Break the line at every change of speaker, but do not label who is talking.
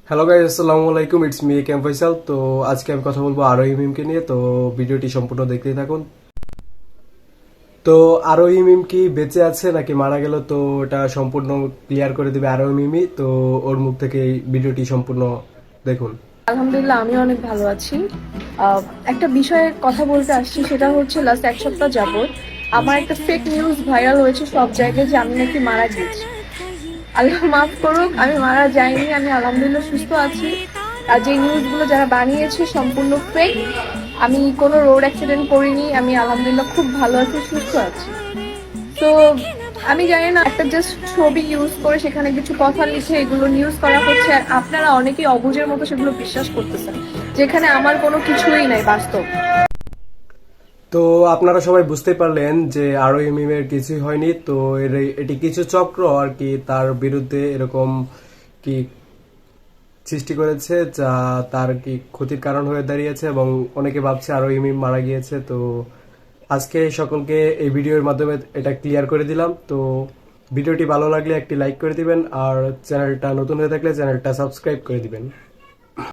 Hello guys, আসসালামু আলাইকুম। It's me কেম ফয়সাল। তো আজকে আমি কথা বলবো আরোহী মিমকে নিয়ে। তো ভিডিওটি সম্পূর্ণ দেখতেই থাকুন। তো আরোহী মিম কি বেঁচে আছে নাকি মারা গেল, তো এটা সম্পূর্ণ ক্লিয়ার করে দিবে আরোহী মিমই। তো ওর মুখ থেকে এই ভিডিওটি সম্পূর্ণ দেখুন।
আলহামদুলিল্লাহ, আমি অনেক ভালো আছি। আহ, একটা বিষয়ে কথা বলতে আসছি, সেটা হচ্ছে লাস্ট এক সপ্তাহ যাবত আমার একটা ফেক নিউজ ভাইরাল হয়েছে সব জায়গায় যে আমি নাকি মারা গেছি। আল্লাহ মাফ করুক, আমি মারা যাইনি, আমি আলহামদুলিল্লাহ সুস্থ আছি। আর যে নিউজগুলো যারা বানিয়েছে সম্পূর্ণ ফেক। আমি কোনো রোড অ্যাক্সিডেন্ট করিনি, আমি আলহামদুলিল্লাহ খুব ভালো আছি, সুস্থ আছি। তো আমি জানি না, একটা জাস্ট ছবি ইউজ করে সেখানে কিছু কথা লিখে এগুলো নিউজ করা হচ্ছে, আর আপনারা অনেকেই অবুঝের মতো সেগুলো বিশ্বাস করতেছেন, যেখানে আমার কোনো কিছুই নাই বাস্তব।
তো আপনারা সবাই বুঝতে পারলেন যে আরোহী মিমের কিছুই হয়নি। তো এটি কিছু চক্র আর কি তার বিরুদ্ধে এরকম কি সৃষ্টি করেছে, যা তার কি ক্ষতির কারণ হয়ে দাঁড়িয়েছে, এবং অনেকে ভাবছে আরো ইমিম মারা গিয়েছে। তো আজকে সকলকে এই ভিডিওর মাধ্যমে এটা ক্লিয়ার করে দিলাম। তো ভিডিওটি ভালো লাগলে একটি লাইক করে দিবেন, আর চ্যানেলটা নতুন হয়ে থাকলে চ্যানেলটা সাবস্ক্রাইব করে দিবেন।